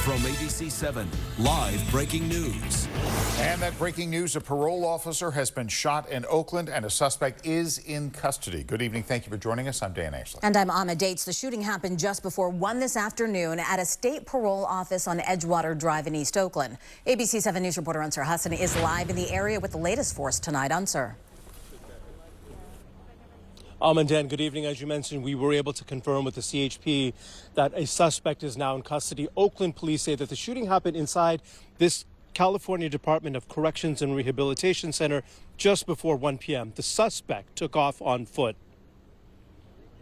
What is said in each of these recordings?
From ABC7, live breaking news. And that breaking news, a parole officer has been shot in Oakland and a suspect is in custody. Good evening. Thank you for joining us. I'm Dan Ashley. And I'm Ahmed Dates. The shooting happened just before 1 this afternoon at a state parole office on Edgewater Drive in East Oakland. ABC7 News reporter Ansar Hassan is live in the area with the latest for us tonight. Ansar. And Dan, good evening. As you mentioned, we were able to confirm with the CHP that a suspect is now in custody. Oakland police say that the shooting happened inside this California Department of Corrections and Rehabilitation Center just before 1 p.m. The suspect took off on foot.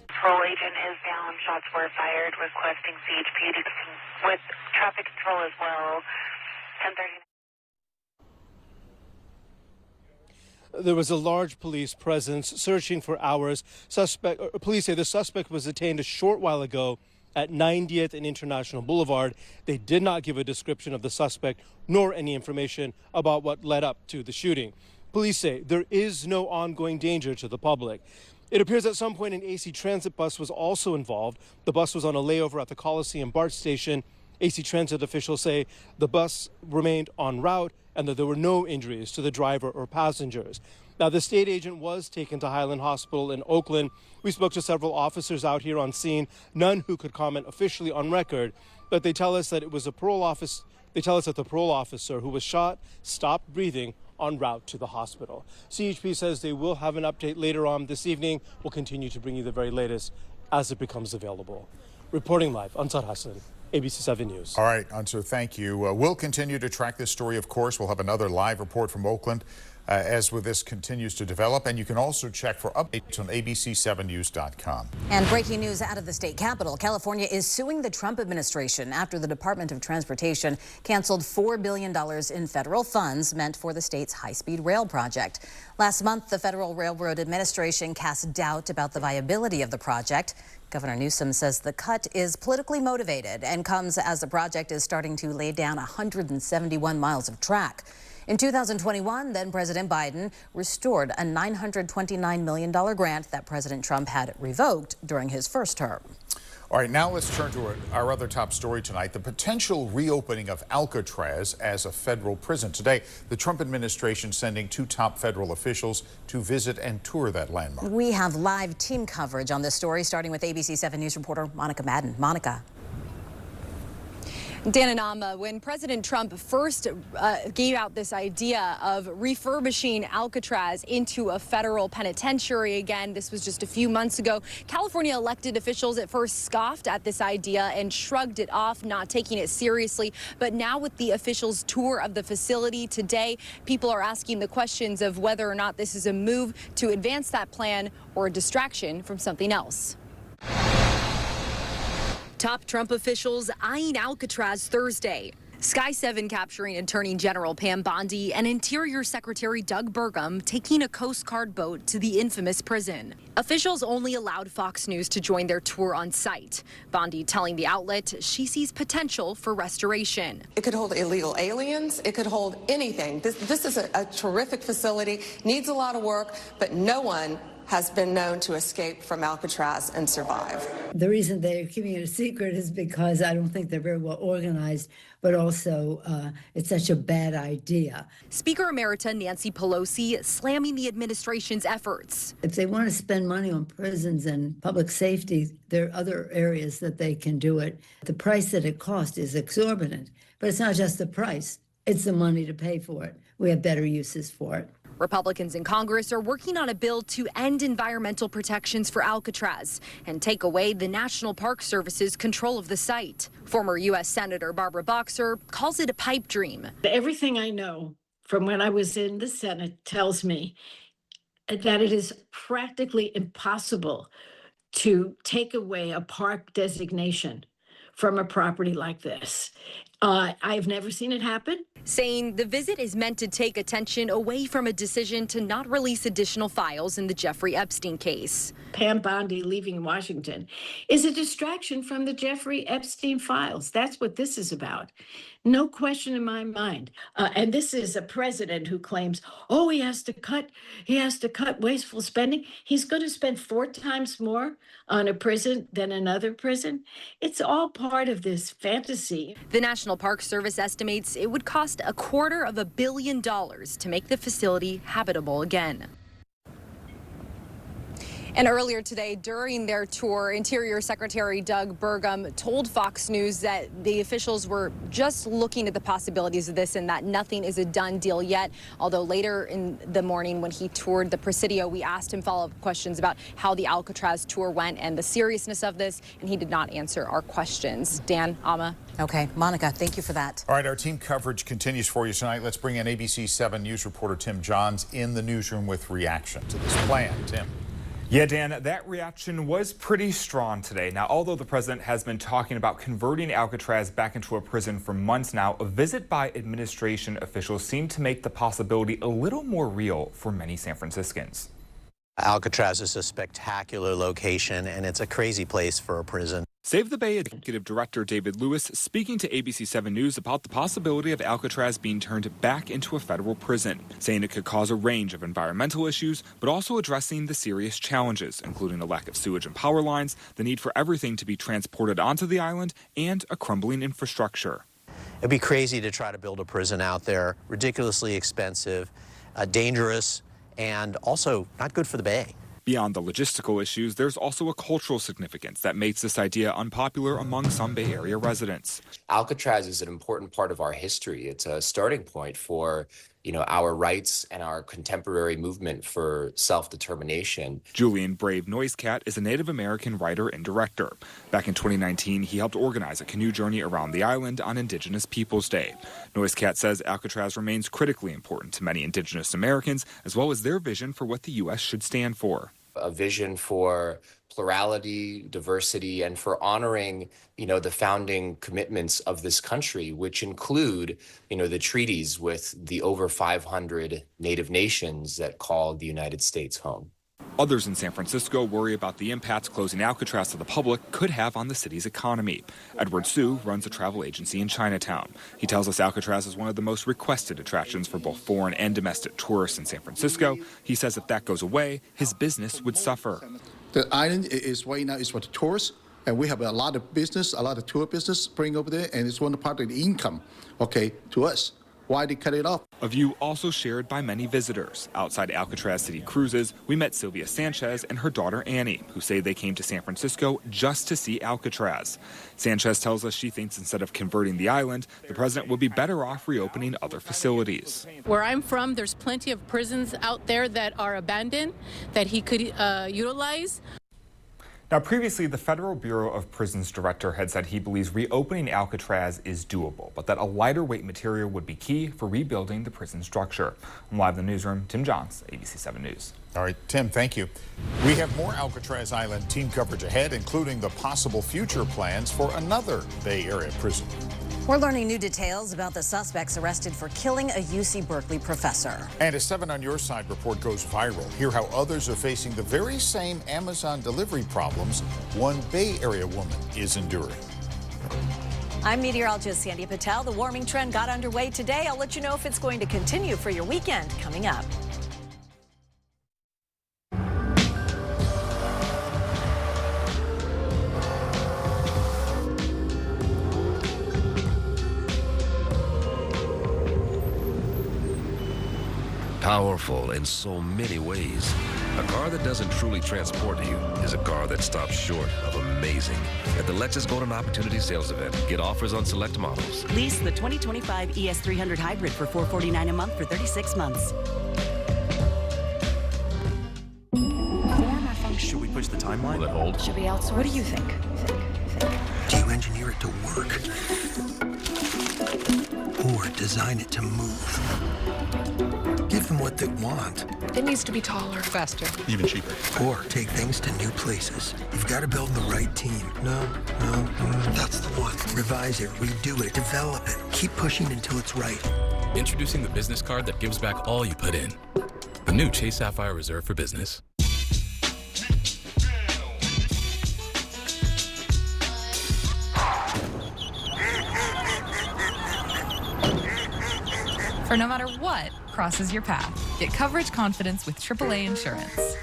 Patrol agent is down. Shots were fired, requesting CHP to with traffic control as well. 10:30. There was a large police presence searching for hours. Police say the suspect was detained a short while ago at 90th and International Boulevard. They did not give a description of the suspect nor any information about what led up to the shooting. Police say there is no ongoing danger to the public. It appears at some point an AC Transit bus was also involved. The bus was on a layover at the Coliseum BART station. AC Transit officials say the bus remained en route and that there were no injuries to the driver or passengers. Now, the state agent was taken to Highland Hospital in Oakland. We spoke to several officers out here on scene, none who could comment officially on record, but they tell us that it was a parole office. They tell us that the parole officer who was shot stopped breathing en route to the hospital. CHP says they will have an update later on this evening. We'll continue to bring you the very latest as it becomes available. Reporting live, Ansar Hassan, ABC7 News. All right, Ansar, thank you. We'll continue to track this story, of course. We'll have another live report from Oakland as this continues to develop. And you can also check for updates on ABC7News.com. And breaking news out of the state capitol. California is suing the Trump administration after the Department of Transportation canceled $4 billion in federal funds meant for the state's high-speed rail project. Last month, the Federal Railroad Administration cast doubt about the viability of the project. Governor Newsom says the cut is politically motivated and comes as the project is starting to lay down 171 miles of track. In 2021, then President Biden restored a $929 million grant that President Trump had revoked during his first term. All right, now let's turn to our other top story tonight, the potential reopening of Alcatraz as a federal prison. Today, the Trump administration sending 2 top federal officials to visit and tour that landmark. We have live team coverage on this story, starting with ABC7 News reporter Monica Madden. Monica. Dan and Amma, when President Trump first gave out this idea of refurbishing Alcatraz into a federal penitentiary again, this was just a few months ago, California elected officials at first scoffed at this idea and shrugged it off, not taking it seriously. But now with the officials' tour of the facility today, people are asking the questions of whether or not this is a move to advance that plan or a distraction from something else. Top Trump officials eyeing Alcatraz Thursday. Sky 7 capturing Attorney General Pam Bondi and Interior Secretary Doug Burgum taking a Coast Guard boat to the infamous prison. Officials only allowed Fox News to join their tour on site. Bondi telling the outlet she sees potential for restoration. It could hold illegal aliens. It could hold anything. This is a terrific facility, needs a lot of work, but no one has been known to escape from Alcatraz and survive. The reason they're keeping it a secret is because I don't think they're very well organized, but also it's such a bad idea. Speaker Emerita Nancy Pelosi slamming the administration's efforts. If they want to spend money on prisons and public safety, there are other areas that they can do it. The price that it costs is exorbitant, but it's not just the price, it's the money to pay for it. We have better uses for it. Republicans in Congress are working on a bill to end environmental protections for Alcatraz and take away the National Park Service's control of the site. Former U.S. Senator Barbara Boxer calls it a pipe dream. Everything I know from when I was in the Senate tells me that it is practically impossible to take away a park designation from a property like this. I've never seen it happen. Saying the visit is meant to take attention away from a decision to not release additional files in the Jeffrey Epstein case. Pam Bondi leaving Washington is a distraction from the Jeffrey Epstein files. That's what this is about. No question in my mind. And this is a president who claims, oh, he has to cut wasteful spending. He's going to spend 4 times more on a prison than another prison. It's all part of this fantasy. The National National Park Service estimates it would cost $250 million to make the facility habitable again. And earlier today, during their tour, Interior Secretary Doug Burgum told Fox News that the officials were just looking at the possibilities of this and that nothing is a done deal yet. Although later in the morning when he toured the Presidio, we asked him follow-up questions about how the Alcatraz tour went and the seriousness of this, and he did not answer our questions. Dan, Ama. Okay, Monica, thank you for that. All right, our team coverage continues for you tonight. Let's bring in ABC7 News reporter Tim Johns in the newsroom with reaction to this plan. Tim. Yeah, Dan, that reaction was pretty strong today. Now, although the president has been talking about converting Alcatraz back into a prison for months now, a visit by administration officials seemed to make the possibility a little more real for many San Franciscans. Alcatraz is a spectacular location, and it's a crazy place for a prison. Save the Bay Executive Director David Lewis speaking to ABC7 News about the possibility of Alcatraz being turned back into a federal prison, saying it could cause a range of environmental issues, but also addressing the serious challenges, including a lack of sewage and power lines, the need for everything to be transported onto the island, and a crumbling infrastructure. It'd be crazy to try to build a prison out there, ridiculously expensive, dangerous, and also not good for the Bay. Beyond the logistical issues, there's also a cultural significance that makes this idea unpopular among some Bay Area residents. Alcatraz is an important part of our history. It's a starting point for, our rights and our contemporary movement for self-determination. Julian Brave Noisecat is a Native American writer and director. Back in 2019, he helped organize a canoe journey around the island on Indigenous Peoples Day. Noisecat says Alcatraz remains critically important to many Indigenous Americans, as well as their vision for what the U.S. should stand for. A vision for plurality, diversity, and for honoring, the founding commitments of this country, which include, the treaties with the over 500 Native nations that call the United States home. Others in San Francisco worry about the impacts closing Alcatraz to the public could have on the city's economy. Edward Su runs a travel agency in Chinatown. He tells us Alcatraz is one of the most requested attractions for both foreign and domestic tourists in San Francisco. He says if that goes away, his business would suffer. The island is right now is for the tourists, and we have a lot of business, a lot of tour business bring over there, and it's one part of the income, to us. Why they cut it off? A view also shared by many visitors. Outside Alcatraz City Cruises, we met Sylvia Sanchez and her daughter Annie, who say they came to San Francisco just to see Alcatraz. Sanchez tells us she thinks instead of converting the island, the president would be better off reopening other facilities. Where I'm from, there's plenty of prisons out there that are abandoned that he could utilize. Now, previously, the Federal Bureau of Prisons director had said he believes reopening Alcatraz is doable, but that a lighter weight material would be key for rebuilding the prison structure. I'm live in the newsroom. Tim Johns, ABC7 News. All right, Tim, thank you. We have more Alcatraz Island team coverage ahead, including the possible future plans for another Bay Area prison. We're learning new details about the suspects arrested for killing a UC Berkeley professor. And a 7 on Your Side report goes viral. Hear how others are facing the very same Amazon delivery problems one Bay Area woman is enduring. I'm meteorologist Sandy Patel. The warming trend got underway today. I'll let you know if it's going to continue for your weekend coming up. Powerful in so many ways. A car that doesn't truly transport you is a car that stops short of amazing. At the Lexus Golden Opportunity Sales Event, get offers on select models. Lease the 2025 ES300 Hybrid for $449 a month for 36 months. Should we push the timeline? Will it hold? Should we outsource? What do you think? Do you engineer it to work? Or design it to move? Give them what they want. It needs to be taller, faster, even cheaper. Or take things to new places. You've got to build the right team. No, that's the one. Revise it, redo it, develop it. Keep pushing until it's right. Introducing the business card that gives back all you put in. The new Chase Sapphire Reserve for Business. For no matter what crosses your path, get coverage confidence with AAA insurance.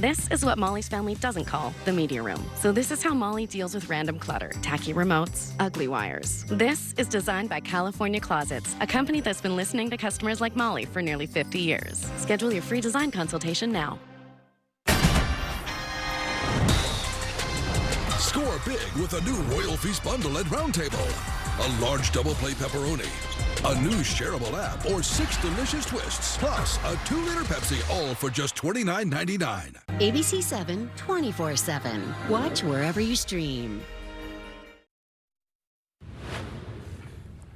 This is what Molly's family doesn't call the media room. So this is how Molly deals with random clutter, tacky remotes, ugly wires. This is designed by California Closets, a company that's been listening to customers like Molly for nearly 50 years. Schedule your free design consultation now. Score big with a new Royal Feast Bundle at Round Table. A large double plate pepperoni, a new shareable app, or 6 delicious twists, plus a 2-liter Pepsi, all for just $29.99. ABC7 24/7. Watch wherever you stream.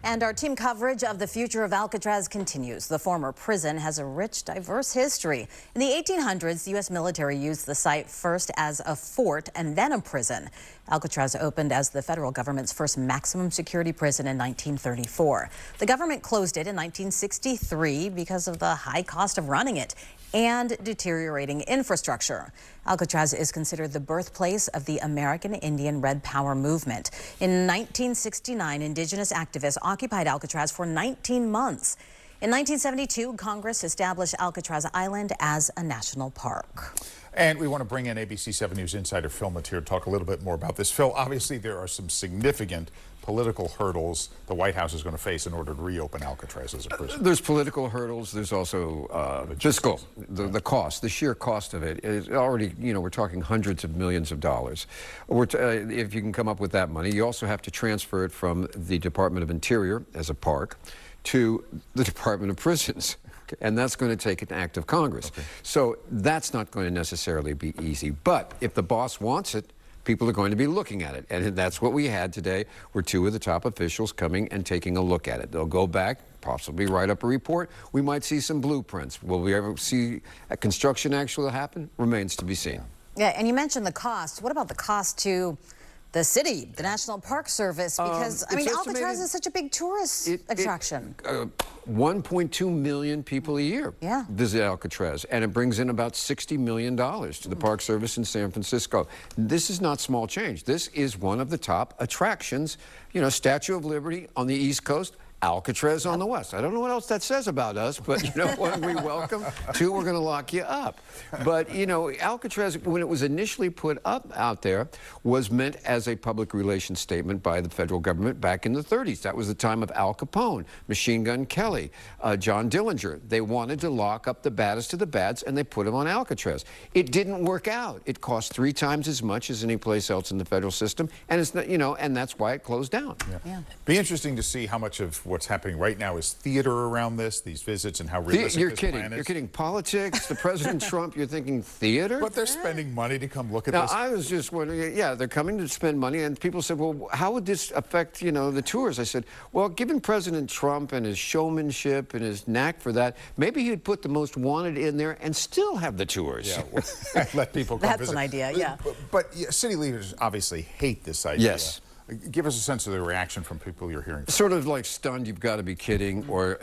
And our team coverage of the future of Alcatraz continues. The former prison has a rich, diverse history. In the 1800s, the U.S. military used the site first as a fort and then a prison. Alcatraz opened as the federal government's first maximum security prison in 1934. The government closed it in 1963 because of the high cost of running it and deteriorating infrastructure. Alcatraz is considered the birthplace of the American Indian Red Power movement. In 1969, indigenous activists occupied Alcatraz for 19 months. In 1972, Congress established Alcatraz Island as a national park. And we want to bring in ABC7 News insider Phil Mateer to talk a little bit more about this. Phil, obviously there are some significant political hurdles the White House is going to face in order to reopen Alcatraz as a prison. There's political hurdles. There's also fiscal, the cost, the sheer cost of it is already, we're talking hundreds of millions of dollars. If you can come up with that money, you also have to transfer it from the Department of Interior as a park to the Department of Prisons. And that's going to take an act of Congress. Okay. So that's not going to necessarily be easy. But if the boss wants it, people are going to be looking at it. And that's what we had today, were 2 of the top officials coming and taking a look at it. They'll go back, possibly write up a report. We might see some blueprints. Will we ever see a construction actually happen? Remains to be seen. Yeah, and you mentioned the cost. What about the cost to the city, the National Park Service? Because, I mean, Alcatraz is such a big tourist attraction. 1.2 million people a year visit Alcatraz, and it brings in about $60 million to the Park Service in San Francisco. This is not small change. This is one of the top attractions. Statue of Liberty on the East Coast, Alcatraz on the West. I don't know what else that says about us, but you know what? We welcome. 2, we're going to lock you up. But, Alcatraz, when it was initially put up out there, was meant as a public relations statement by the federal government back in the 30s. That was the time of Al Capone, Machine Gun Kelly, John Dillinger. They wanted to lock up the baddest of the bads, and they put them on Alcatraz. It didn't work out. It cost 3 times as much as any place else in the federal system, and it's and that's why it closed down. Be interesting to see how much of what's happening right now is theater around these visits, and how realistic this plan is. You're kidding. Politics, the President Trump, you're thinking theater? But they're spending money to come look at now, this. I was just wondering, they're coming to spend money, and people said, well, how would this affect, the tours? I said, well, given President Trump and his showmanship and his knack for that, maybe he'd put the most wanted in there and still have the tours. Yeah, let people come That's visit. an idea, yeah. But city leaders obviously hate this idea. Yes. Give us a sense of the reaction from people you're hearing from. Sort of like stunned, you've got to be kidding. Or,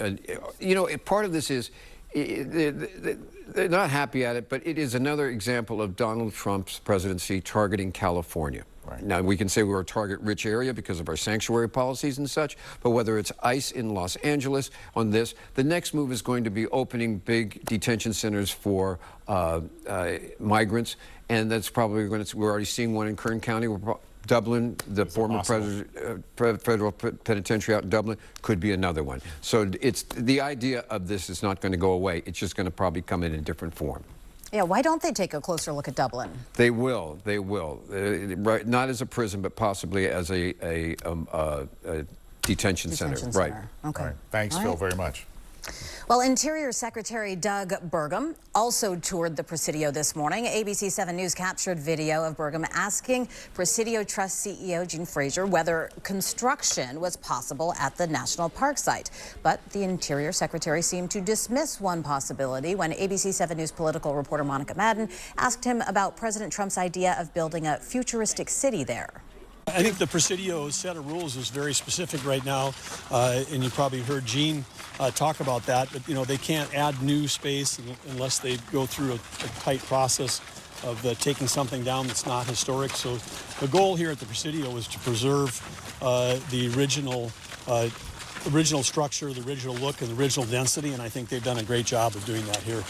part of this is they're not happy at it, but it is another example of Donald Trump's presidency targeting California. Right. Now, we can say we're a target-rich area because of our sanctuary policies and such, but whether it's ICE in Los Angeles on this, the next move is going to be opening big detention centers for migrants, and that's probably going to, we're already seeing one in Kern County. Dublin, the former federal penitentiary out in Dublin, could be another one. So it's the idea of this is not going to go away. It's just going to probably come in a different form. Yeah, why don't they take a closer look at Dublin? They will. They will. Right, not as a prison, but possibly as a detention center. Right. Okay. All right. Thanks, Phil, very much. Well, Interior Secretary Doug Burgum also toured the Presidio this morning. ABC7 News captured video of Burgum asking Presidio Trust CEO Gene Frazier whether construction was possible at the National Park site. But the Interior Secretary seemed to dismiss one possibility when ABC7 News political reporter Monica Madden asked him about President Trump's idea of building a futuristic city there. I think the Presidio's set of rules is very specific right now, and you probably heard Gene talk about that, but they can't add new space unless they go through a tight process of taking something down that's not historic. So the goal here at the Presidio is to preserve the original original structure, the original look, and the original density, and I think they've done a great job of doing that here.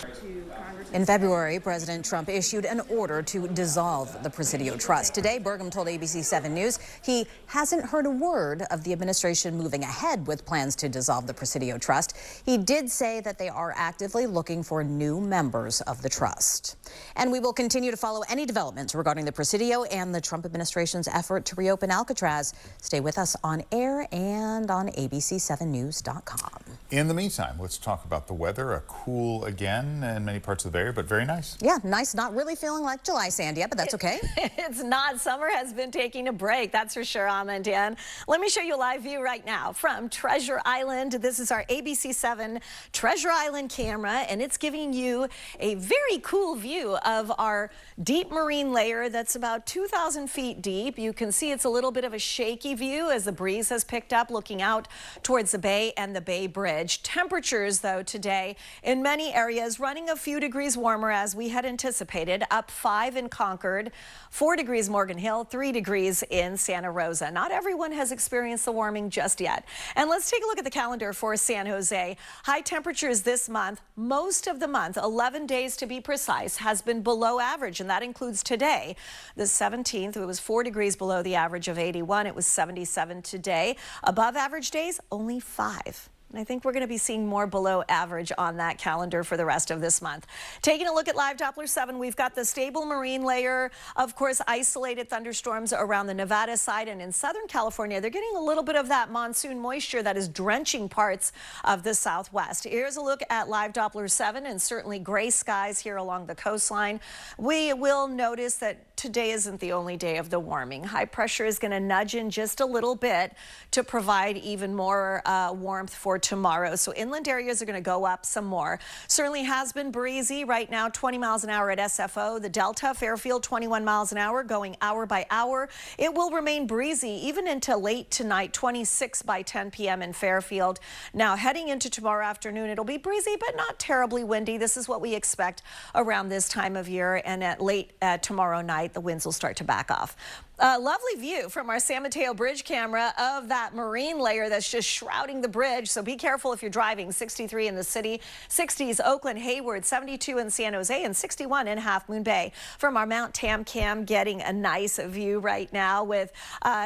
In February, President Trump issued an order to dissolve the Presidio Trust. Today, Burgum told ABC7 News he hasn't heard a word of the administration moving ahead with plans to dissolve the Presidio Trust. He did say that they are actively looking for new members of the trust. And we will continue to follow any developments regarding the Presidio and the Trump administration's effort to reopen Alcatraz. Stay with us on air and on ABC7News.com. In the meantime, let's talk about the weather. Cool again in many parts of the Bay Area, but very nice. Yeah, nice. Not really feeling like July, Sandy, but that's okay. It's not. Summer has been taking a break, that's for sure, Amanda. And let me show you a live view right now from Treasure Island. This is our ABC7 Treasure Island camera, and it's giving you a very cool view of our deep marine layer that's about 2,000 feet deep. You can see it's a little bit of a shaky view as the breeze has picked up, looking out towards the bay and the Bay Bridge. Temperatures, though, today in many areas running a few degrees warmer as we had anticipated, up 5 in Concord, 4 degrees Morgan Hill, 3 degrees in Santa Rosa. Not everyone has experienced the warming just yet. And let's take a look at the calendar for San Jose. High temperatures this month, most of the month, 11 days to be precise, has been below average, and that includes today. The 17th, it was 4 degrees below the average of 81. It was 77 today. Above average days, only 5. And I think we're going to be seeing more below average on that calendar for the rest of this month. Taking a look at Live Doppler 7, we've got the stable marine layer. Of course, isolated thunderstorms around the Nevada side, and in Southern California, they're getting a little bit of that monsoon moisture that is drenching parts of the Southwest. Here's a look at Live Doppler 7, and certainly gray skies here along the coastline. We will notice that today isn't the only day of the warming. High pressure is going to nudge in just a little bit to provide even more warmth for tomorrow. So inland areas are going to go up some more. Certainly has been breezy right now, 20 miles an hour at SFO. The Delta, Fairfield, 21 miles an hour, going hour by hour. It will remain breezy even into late tonight, 26 by 10 p.m. in Fairfield. Now heading into tomorrow afternoon, it'll be breezy, but not terribly windy. This is what we expect around this time of year, and at late tomorrow night, the winds will start to back off. A lovely view from our San Mateo Bridge camera of that marine layer that's just shrouding the bridge. So be careful if you're driving. 63 in the city, 60s Oakland, Hayward, 72 in San Jose, and 61 in Half Moon Bay. From our Mount Tamcam, getting a nice view right now with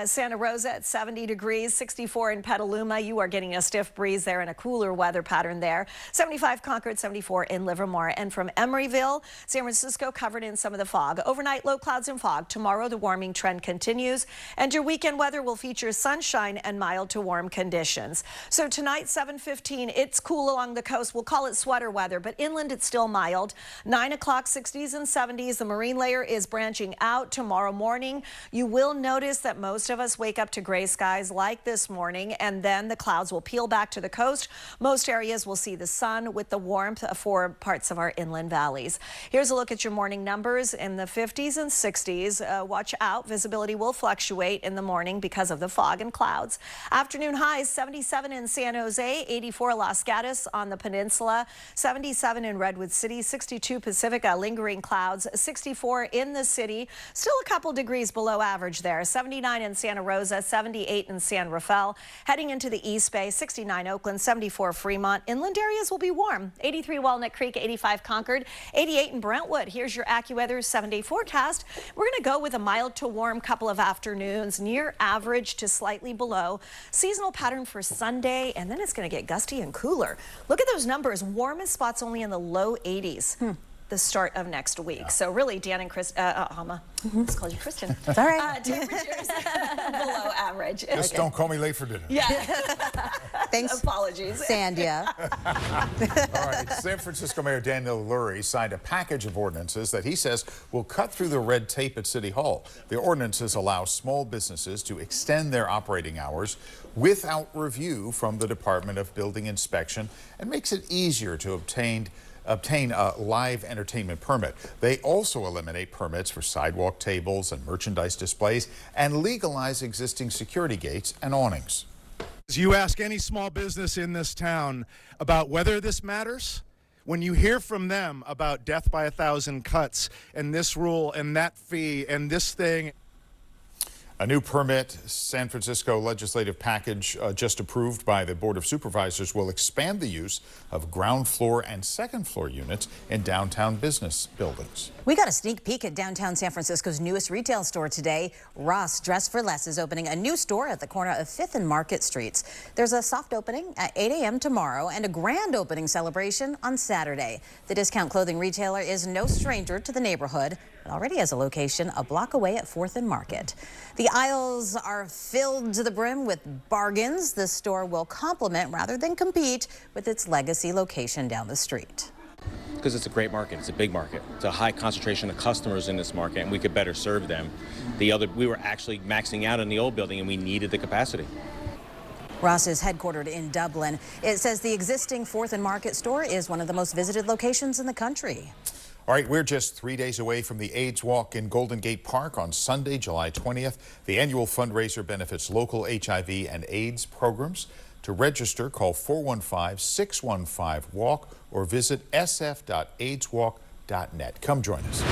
Santa Rosa at 70 degrees, 64 in Petaluma. You are getting a stiff breeze there and a cooler weather pattern there. 75 Concord, 74 in Livermore. And from Emeryville, San Francisco covered in some of the fog. Overnight, low clouds and fog. Tomorrow, the warming trend continues, and your weekend weather will feature sunshine and mild to warm conditions. So tonight, 7:15, it's cool along the coast. We'll call it sweater weather, but inland it's still mild. 9 o'clock, 60s and 70s. The marine layer is branching out tomorrow morning. You will notice that most of us wake up to gray skies like this morning, and then the clouds will peel back to the coast. Most areas will see the sun with the warmth for parts of our inland valleys. Here's a look at your morning numbers in the 50s and 60s. Watch out. Visibility will fluctuate in the morning because of the fog and clouds. Afternoon highs, 77 in San Jose, 84 Los Gatos on the peninsula, 77 in Redwood City, 62 Pacifica, lingering clouds, 64 in the city, still a couple degrees below average there, 79 in Santa Rosa, 78 in San Rafael. Heading into the East Bay, 69 Oakland, 74 Fremont. Inland areas will be warm, 83 Walnut Creek, 85 Concord, 88 in Brentwood. Here's your AccuWeather 7-day forecast. We're going to go with a mild to warm couple of afternoons, near average to slightly below. Seasonal pattern for Sunday, and then it's going to get gusty and cooler. Look at those numbers. Warmest spots only in the low 80s. The start of next week. Yeah. So really, Dan and Chris, Alma, let's call you Kristen. It's all right. Temperatures below average. Just don't call me late for dinner. Yeah. Thanks. Apologies. Sandia. All right. San Francisco Mayor Daniel Lurie signed a package of ordinances that he says will cut through the red tape at City Hall. The ordinances allow small businesses to extend their operating hours without review from the Department of Building Inspection and makes it easier to obtain a live entertainment permit. They also eliminate permits for sidewalk tables and merchandise displays and legalize existing security gates and awnings. You ask any small business in this town about whether this matters, when you hear from them about death by 1,000 cuts and this rule and that fee and this thing. A new permit San Francisco legislative package just approved by the Board of Supervisors will expand the use of ground floor and second floor units in downtown business buildings. We got a sneak peek at downtown San Francisco's newest retail store today. Ross Dress for Less is opening a new store at the corner of 5th and Market Streets. There's a soft opening at 8 a.m. tomorrow and a grand opening celebration on Saturday. The discount clothing retailer is no stranger to the neighborhood. It already has a location a block away at 4th and Market. The aisles are filled to the brim with bargains. The store will complement rather than compete with its legacy location down the street. Because it's a great market, it's a big market. It's a high concentration of customers in this market, and we could better serve them. We were actually maxing out in the old building, and we needed the capacity. Ross is headquartered in Dublin. It says the existing 4th and Market store is one of the most visited locations in the country. All right, we're just 3 days away from the AIDS Walk in Golden Gate Park on Sunday, July 20th. The annual fundraiser benefits local HIV and AIDS programs. To register, call 415-615-WALK or visit sf.aidswalk.net. Come join us.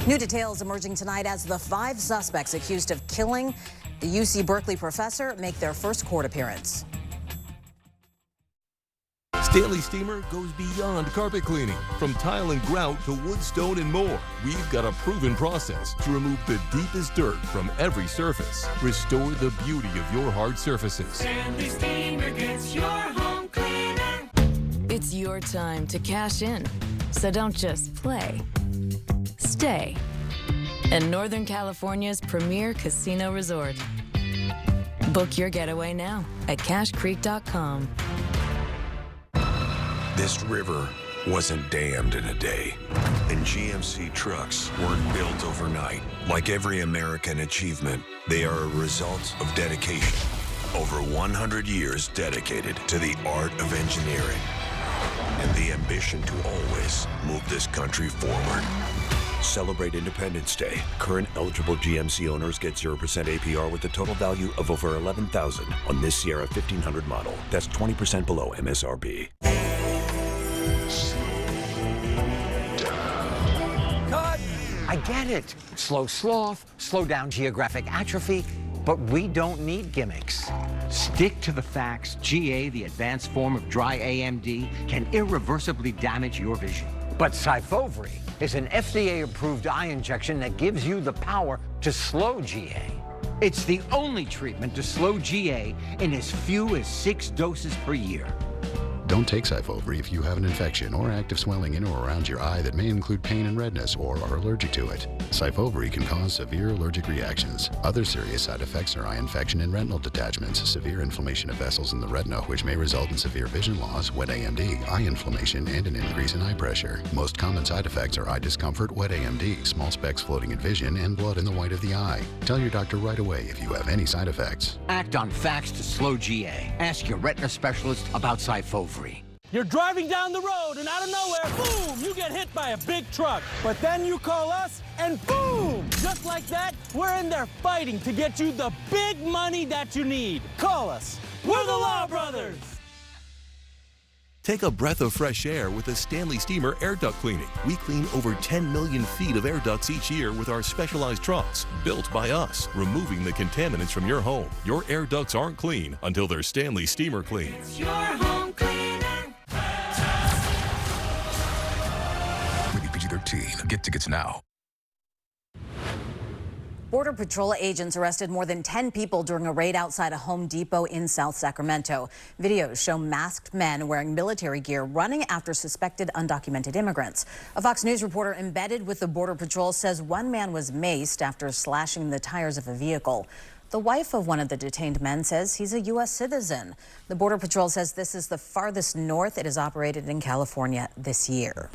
New details emerging tonight as the 5 suspects accused of killing the UC Berkeley professor make their first court appearance. Stanley Steamer goes beyond carpet cleaning. From tile and grout to wood, stone, and more, we've got a proven process to remove the deepest dirt from every surface. Restore the beauty of your hard surfaces. Stanley Steamer gets your home cleaner. It's your time to cash in, so don't just play. Stay in Northern California's premier casino resort. Book your getaway now at cashcreek.com. This river wasn't dammed in a day, and GMC trucks weren't built overnight. Like every American achievement, they are a result of dedication. Over 100 years dedicated to the art of engineering and the ambition to always move this country forward. Celebrate Independence Day. Current eligible GMC owners get 0% APR with a total value of over $11,000 on this Sierra 1500 model. That's 20% below MSRP. Cut! I get it. Slow sloth, slow down geographic atrophy, but we don't need gimmicks. Stick to the facts. GA, the advanced form of dry AMD, can irreversibly damage your vision. But Syfovre is an FDA-approved eye injection that gives you the power to slow GA. It's the only treatment to slow GA in as few as 6 doses per year. Don't take Syfovre if you have an infection or active swelling in or around your eye that may include pain and redness or are allergic to it. Syfovre can cause severe allergic reactions. Other serious side effects are eye infection and retinal detachments, severe inflammation of vessels in the retina, which may result in severe vision loss, wet AMD, eye inflammation, and an increase in eye pressure. Most common side effects are eye discomfort, wet AMD, small specks floating in vision, and blood in the white of the eye. Tell your doctor right away if you have any side effects. Act on facts to slow GA. Ask your retina specialist about Syfovre. You're driving down the road and out of nowhere, boom, you get hit by a big truck. But then you call us and boom, just like that, we're in there fighting to get you the big money that you need. Call us. We're the Law Brothers. Take a breath of fresh air with the Stanley Steamer air duct cleaning. We clean over 10 million feet of air ducts each year with our specialized trucks, built by us, removing the contaminants from your home. Your air ducts aren't clean until they're Stanley Steamer clean. It's your home cleaner. Rated PG-13. Get tickets now. Border Patrol agents arrested more than 10 people during a raid outside a Home Depot in South Sacramento. Videos show masked men wearing military gear running after suspected undocumented immigrants. A Fox News reporter embedded with the Border Patrol says one man was maced after slashing the tires of a vehicle. The wife of one of the detained men says he's a U.S. citizen. The Border Patrol says this is the farthest north it has operated in California this year.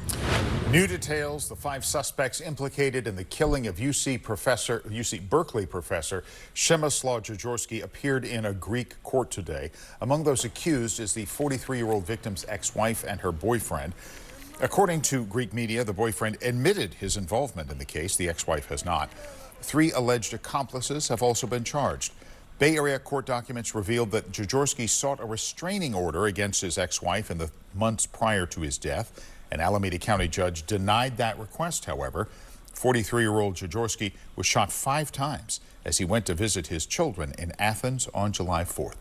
New details: the 5 suspects implicated in the killing of UC Berkeley professor Przemysław Jaworski appeared in a Greek court today. Among those accused is the 43-year-old victim's ex-wife and her boyfriend. According to Greek media, the boyfriend admitted his involvement in the case. The ex-wife has not. 3 alleged accomplices have also been charged. Bay Area court documents revealed that Jaworski sought a restraining order against his ex-wife in the months prior to his death. An Alameda County judge denied that request, however. 43-year-old Jaworski was shot 5 times as he went to visit his children in Athens on July 4th.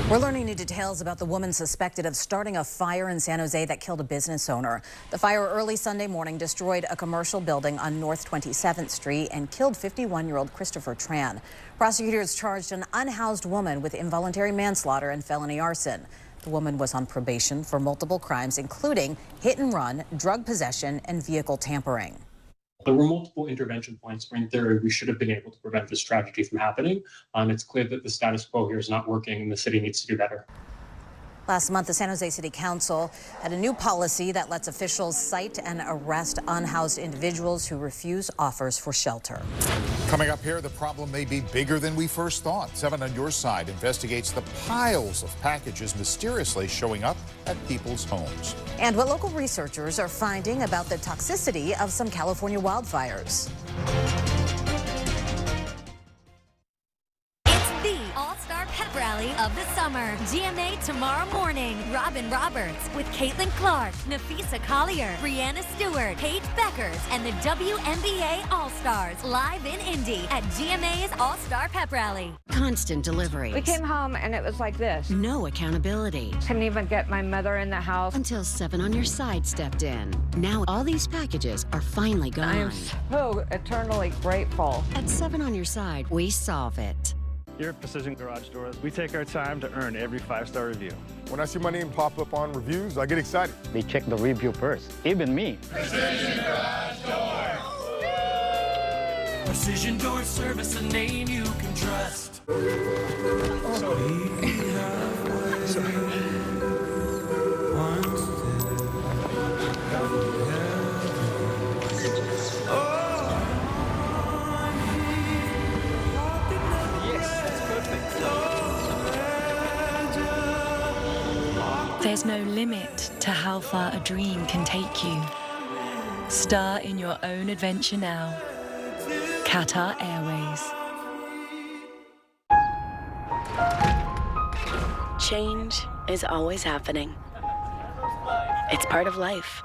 We're learning new details about the woman suspected of starting a fire in San Jose that killed a business owner. The fire early Sunday morning destroyed a commercial building on North 27th Street and killed 51-year-old Christopher Tran. Prosecutors charged an unhoused woman with involuntary manslaughter and felony arson. The woman was on probation for multiple crimes, including hit and run, drug possession, and vehicle tampering. There were multiple intervention points where, in theory, we should have been able to prevent this tragedy from happening. It's clear that the status quo here is not working and the city needs to do better. Last month, the San Jose City Council had a new policy that lets officials cite and arrest unhoused individuals who refuse offers for shelter. Coming up here, the problem may be bigger than we first thought. 7 on Your Side investigates the piles of packages mysteriously showing up at people's homes. And what local researchers are finding about the toxicity of some California wildfires. All-Star Pep Rally of the summer. GMA tomorrow morning. Robin Roberts with Caitlin Clark, Nafisa Collier, Brianna Stewart, Paige Beckers, and the WNBA All-Stars live in Indy at GMA's All-Star Pep Rally. Constant deliveries. We came home and it was like this. No accountability. Couldn't even get my mother in the house. Until 7 on Your Side stepped in. Now all these packages are finally gone. I am so eternally grateful. At 7 on Your Side, we solve it. Here at Precision Garage Doors, we take our time to earn every 5-star review. When I see my name pop up on reviews, I get excited. They check the review first, even me. Precision Garage Doors. Precision Door Service, a name you can trust. There's no limit to how far a dream can take you. Star in your own adventure now. Qatar Airways. Change is always happening. It's part of life.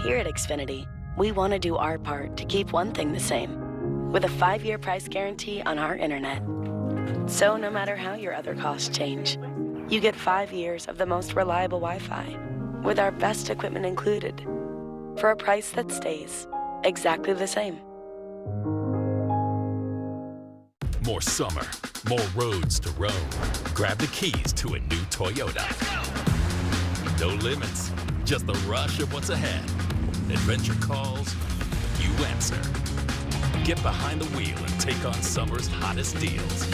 Here at Xfinity, we want to do our part to keep one thing the same, with a 5-year price guarantee on our internet. So no matter how your other costs change, you get 5 years of the most reliable Wi-Fi, with our best equipment included, for a price that stays exactly the same. More summer, more roads to roam. Grab the keys to a new Toyota. No limits, just the rush of what's ahead. Adventure calls, you answer. Get behind the wheel and take on summer's hottest deals.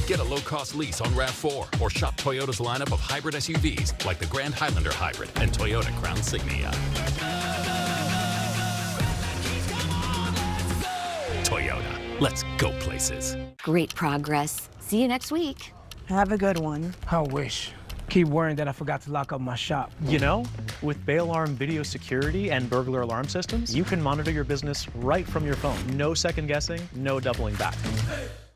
Get a low-cost lease on RAV4 or shop Toyota's lineup of hybrid SUVs like the Grand Highlander Hybrid and Toyota Crown Signia. Toyota, let's go places. Great progress. See you next week. Have a good one. I wish. Keep worrying that I forgot to lock up my shop. You know, with Bail Alarm video security and burglar alarm systems, you can monitor your business right from your phone. No second guessing, no doubling back.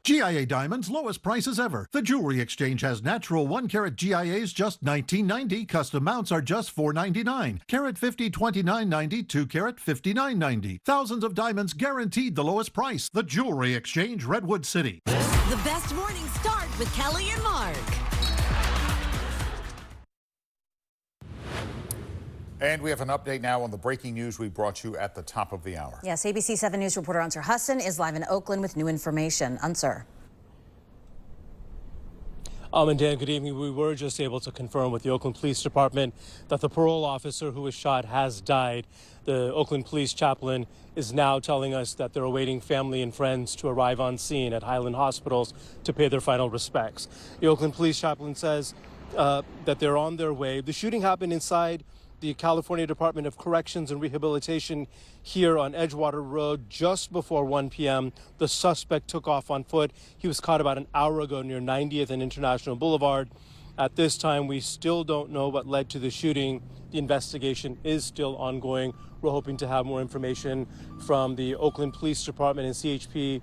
GIA Diamonds, lowest prices ever. The Jewelry Exchange has natural 1-carat GIAs just $19.90. Custom mounts are just $4.99. Carat 50, $29.90. 2-carat, $59.90. Thousands of diamonds guaranteed the lowest price. The Jewelry Exchange, Redwood City. The best morning start with Kelly and Mark. And we have an update now on the breaking news we brought you at the top of the hour. Yes, ABC7 News reporter Ansar Hassan is live in Oakland with new information. Ansar. And Dan, good evening. We were just able to confirm with the Oakland Police Department that the parole officer who was shot has died. The Oakland Police chaplain is now telling us that they're awaiting family and friends to arrive on scene at Highland Hospitals to pay their final respects. The Oakland Police chaplain says that they're on their way. The shooting happened inside the California Department of Corrections and Rehabilitation here on Edgewater Road just before 1 p.m. The suspect took off on foot. He was caught about an hour ago near 90th and International Boulevard. At this time, we still don't know what led to the shooting. The investigation is still ongoing. We're hoping to have more information from the Oakland Police Department and CHP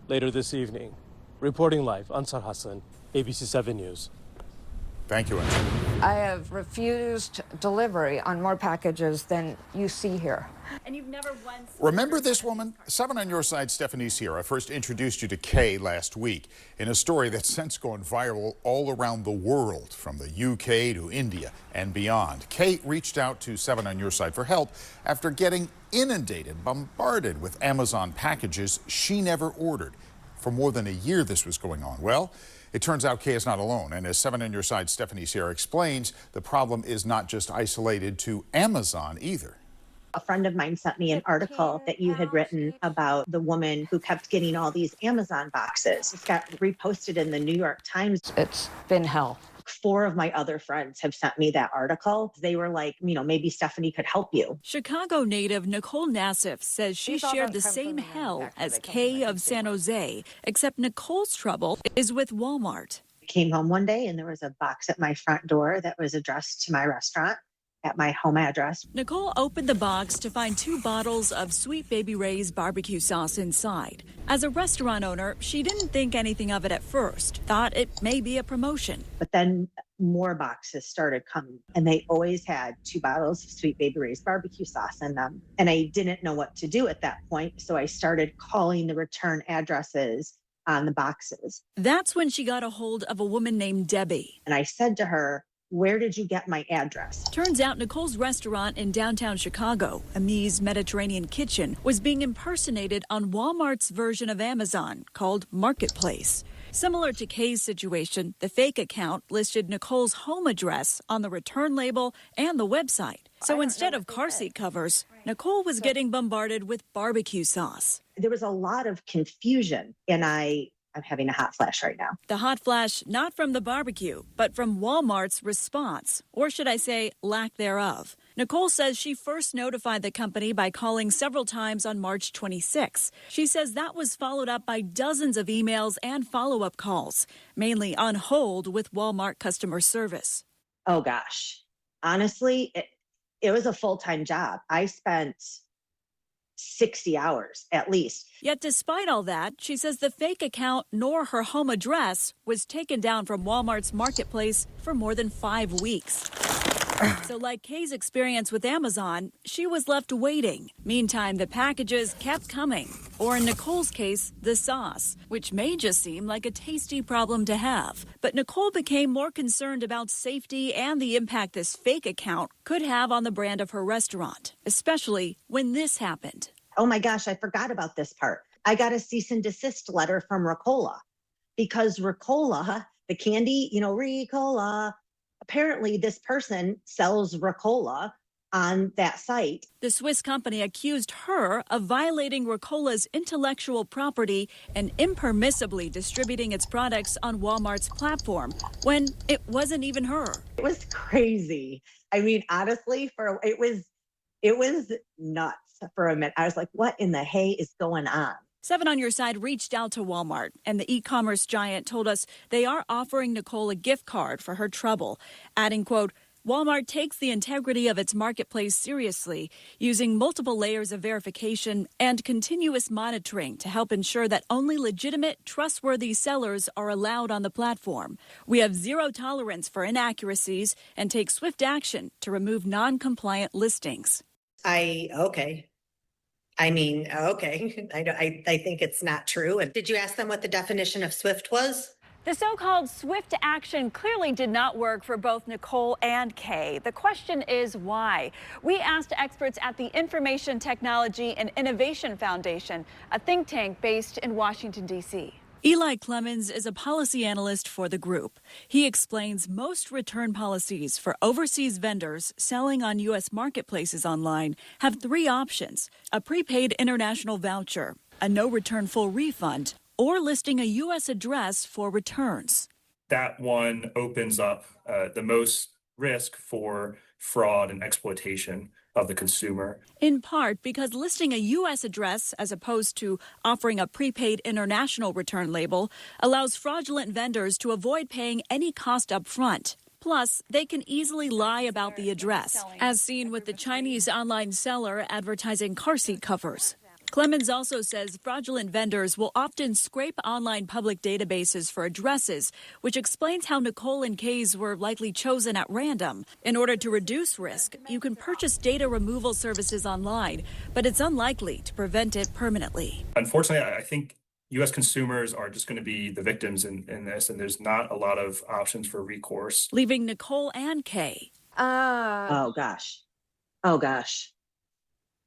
later this evening. Reporting live, Ansar Hassan, ABC7 News. Thank you, Angela. I have refused delivery on more packages than you see here. And you've never once... Remember this woman? 7 on your side, Stephanie Sierra first introduced you to Kay last week in a story that's since gone viral all around the world, from the UK to India and beyond. Kay reached out to 7 on your side for help after getting inundated, bombarded with Amazon packages she never ordered. For more than a year this was going on. Well, it turns out Kay is not alone, and as 7 on your side, Stephanie Sierra explains, the problem is not just isolated to Amazon either. A friend of mine sent me an article that you had written about the woman who kept getting all these Amazon boxes. It's got reposted in the New York Times. It's been hell. 4 of my other friends have sent me that article. They were like, maybe Stephanie could help you. Chicago native Nicole Nassif says she shared the same hell as Kay of San Jose, except Nicole's trouble is with Walmart. I came home one day and there was a box at my front door that was addressed to my restaurant at my home address. Nicole opened the box to find 2 bottles of Sweet Baby Ray's barbecue sauce inside. As a restaurant owner, she didn't think anything of it at first, thought it may be a promotion. But then more boxes started coming, and they always had 2 bottles of Sweet Baby Ray's barbecue sauce in them. And I didn't know what to do at that point, so I started calling the return addresses on the boxes. That's when she got a hold of a woman named Debbie. And I said to her, "Where did you get my address?" Turns out Nicole's restaurant in downtown Chicago, Amy's Mediterranean Kitchen, was being impersonated on Walmart's version of Amazon called Marketplace. Similar to Kay's situation, the fake account listed Nicole's home address on the return label and the website. So instead of car seat covers, Nicole was getting bombarded with barbecue sauce. There was a lot of confusion, and I'm having a hot flash right now. The hot flash not from the barbecue, but from Walmart's response, or should I say lack thereof. Nicole says she first notified the company by calling several times on March 26. She says that was followed up by dozens of emails and follow-up calls, mainly on hold with Walmart customer service. Oh gosh, honestly, it was a full-time job. I spent 60 hours at least. Yet despite all that, she says the fake account nor her home address was taken down from Walmart's marketplace for more than 5 weeks. So like Kay's experience with Amazon, she was left waiting. Meantime, the packages kept coming. Or in Nicole's case, the sauce, which may just seem like a tasty problem to have. But Nicole became more concerned about safety and the impact this fake account could have on the brand of her restaurant, especially when this happened. Oh my gosh, I forgot about this part. I got a cease and desist letter from Ricola because Ricola, the candy, Ricola, apparently this person sells Ricola on that site. The Swiss company accused her of violating Ricola's intellectual property and impermissibly distributing its products on Walmart's platform when it wasn't even her. It was crazy. I mean, honestly, it was nuts for a minute. I was like, what in the hay is going on? 7 on Your Side reached out to Walmart, and the e-commerce giant told us they are offering Nicole a gift card for her trouble, adding, quote, Walmart takes the integrity of its marketplace seriously, using multiple layers of verification and continuous monitoring to help ensure that only legitimate, trustworthy sellers are allowed on the platform. We have zero tolerance for inaccuracies and take swift action to remove non-compliant listings. Okay. I think it's not true. And did you ask them what the definition of swift was? The so-called swift action clearly did not work for both Nicole and Kay. The question is why? We asked experts at the Information Technology and Innovation Foundation, a think tank based in Washington, D.C. Eli Clemens is a policy analyst for the group. He explains most return policies for overseas vendors selling on U.S. marketplaces online have 3 options: a prepaid international voucher, a no-return full refund, or listing a U.S. address for returns. That one opens up the most risk for fraud and exploitation of the consumer. In part because listing a U.S. address as opposed to offering a prepaid international return label allows fraudulent vendors to avoid paying any cost up front. Plus, they can easily lie about the address, as seen with the Chinese online seller advertising car seat covers. Clemens also says fraudulent vendors will often scrape online public databases for addresses, which explains how Nicole and Kay's were likely chosen at random. In order to reduce risk, you can purchase data removal services online, but it's unlikely to prevent it permanently. Unfortunately, I think U.S. consumers are just going to be the victims in this, and there's not a lot of options for recourse. Leaving Nicole and Kay. Oh, gosh. Oh, gosh.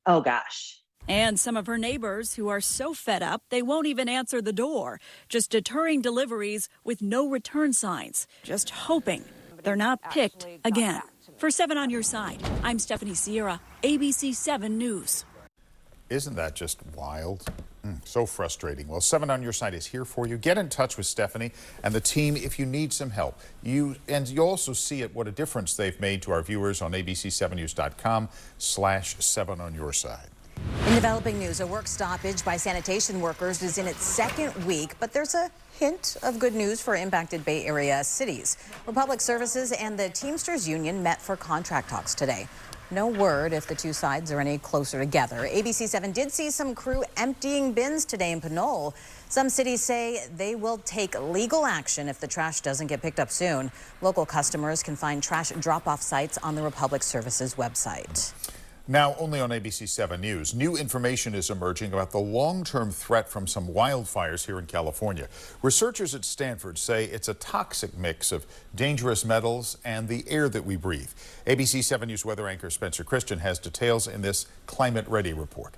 Oh, gosh. And some of her neighbors who are so fed up they won't even answer the door, just deterring deliveries with no return signs, just hoping they're not picked again. For 7 on Your Side, I'm Stephanie Sierra, ABC7 News. Isn't that just wild? So frustrating. Well, 7 on Your Side is here for you. Get in touch with Stephanie and the team if you need some help. You'll also see what a difference they've made to our viewers on abc7news.com/7 on Your Side. In developing news, a work stoppage by sanitation workers is in its 2nd week, but there's a hint of good news for impacted Bay Area cities. Republic Services and the Teamsters Union met for contract talks today. No word if the two sides are any closer together. ABC7 did see some crew emptying bins today in Pinole. Some cities say they will take legal action if the trash doesn't get picked up soon. Local customers can find trash drop-off sites on the Republic Services website. Now, only on ABC7 News, new information is emerging about the long-term threat from some wildfires here in California. Researchers at Stanford say it's a toxic mix of dangerous metals and the air that we breathe. ABC7 News weather anchor Spencer Christian has details in this Climate Ready report.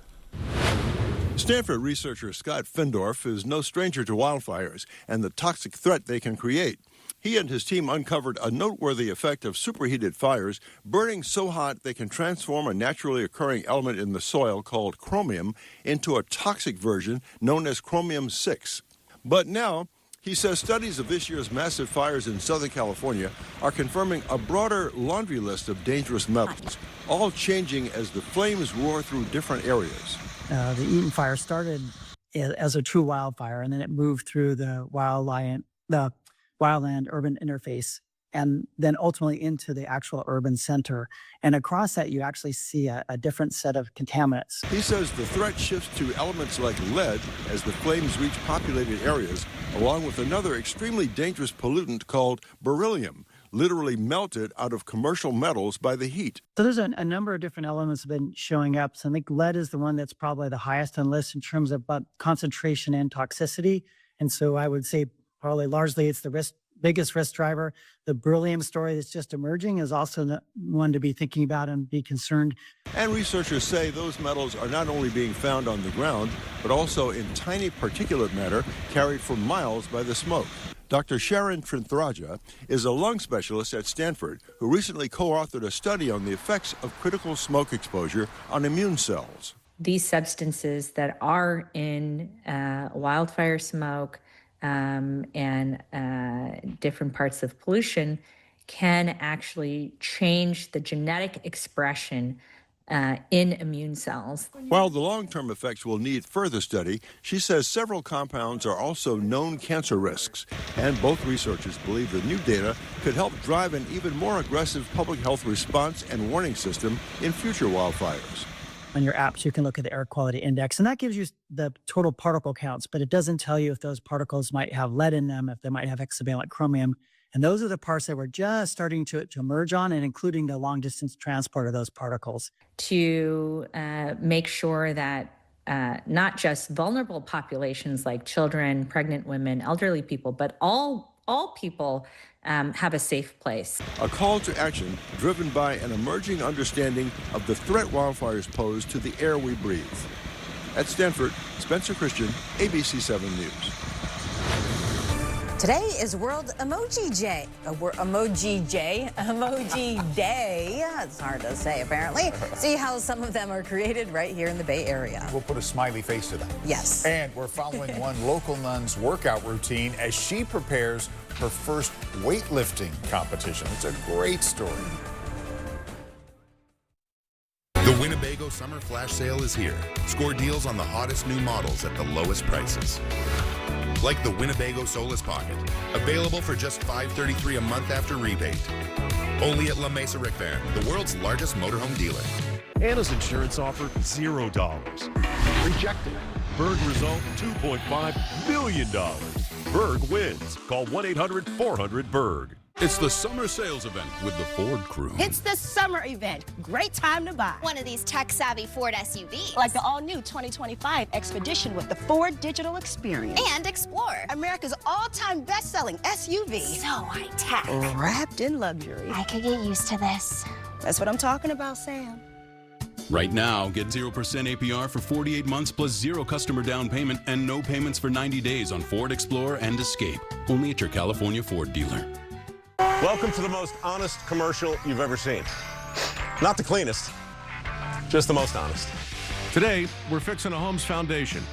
Stanford researcher Scott Findorf is no stranger to wildfires and the toxic threat they can create. He and his team uncovered a noteworthy effect of superheated fires burning so hot they can transform a naturally occurring element in the soil called chromium into a toxic version known as chromium-6. But now, he says studies of this year's massive fires in Southern California are confirming a broader laundry list of dangerous metals, all changing as the flames roar through different areas. The Eaton fire started as a true wildfire, and then it moved through the wildland-urban interface, and then ultimately into the actual urban center. And across that, you actually see a different set of contaminants. He says the threat shifts to elements like lead as the flames reach populated areas, along with another extremely dangerous pollutant called beryllium, literally melted out of commercial metals by the heat. So there's a number of different elements have been showing up. So I think lead is the one that's probably the highest on the list in terms of concentration and toxicity. And so I would say probably largely it's the biggest risk driver. The beryllium story that's just emerging is also one to be thinking about and be concerned. And researchers say those metals are not only being found on the ground, but also in tiny particulate matter carried for miles by the smoke. Dr. Sharon Trinthraja is a lung specialist at Stanford who recently co-authored a study on the effects of critical smoke exposure on immune cells. These substances that are in wildfire smoke and different parts of pollution can actually change the genetic expression in immune cells. While the long-term effects will need further study, she says several compounds are also known cancer risks, and both researchers believe the new data could help drive an even more aggressive public health response and warning system in future wildfires. On your apps, you can look at the air quality index, and that gives you the total particle counts, but it doesn't tell you if those particles might have lead in them, if they might have hexavalent chromium. And those are the parts that we're just starting to emerge on, and including the long-distance transport of those particles. To make sure that not just vulnerable populations like children, pregnant women, elderly people, but all people have a safe place. A call to action driven by an emerging understanding of the threat wildfires pose to the air we breathe. At Stanford, Spencer Christian, ABC7 News. Today is World Emoji Day. Emoji Day. It's hard to say, apparently. See how some of them are created right here in the Bay Area. We'll put a smiley face to them. Yes. And we're following one local nun's workout routine as she prepares her first weightlifting competition. It's a great story. The Winnebago Summer Flash Sale is here. Score deals on the hottest new models at the lowest prices. Like the Winnebago Solus Pocket, available for just $533 a month after rebate. Only at La Mesa Rick Van, the world's largest motorhome dealer. Anna's insurance offer $0. Rejected. Berg result, $2.5 million. Berg wins. Call 1-800-400-BERG. It's the summer sales event with the Ford crew. It's the summer event. Great time to buy one of these tech-savvy Ford SUVs. Like the all-new 2025 Expedition with the Ford Digital Experience. And Explorer. America's all-time best-selling SUV. So high-tech. Wrapped in luxury. I could get used to this. That's what I'm talking about, Sam. Right now, get 0% APR for 48 months plus 0 customer down payment and no payments for 90 days on Ford Explorer and Escape. Only at your California Ford dealer. Welcome to the most honest commercial you've ever seen. Not the cleanest, just the most honest. Today, we're fixing a home's foundation.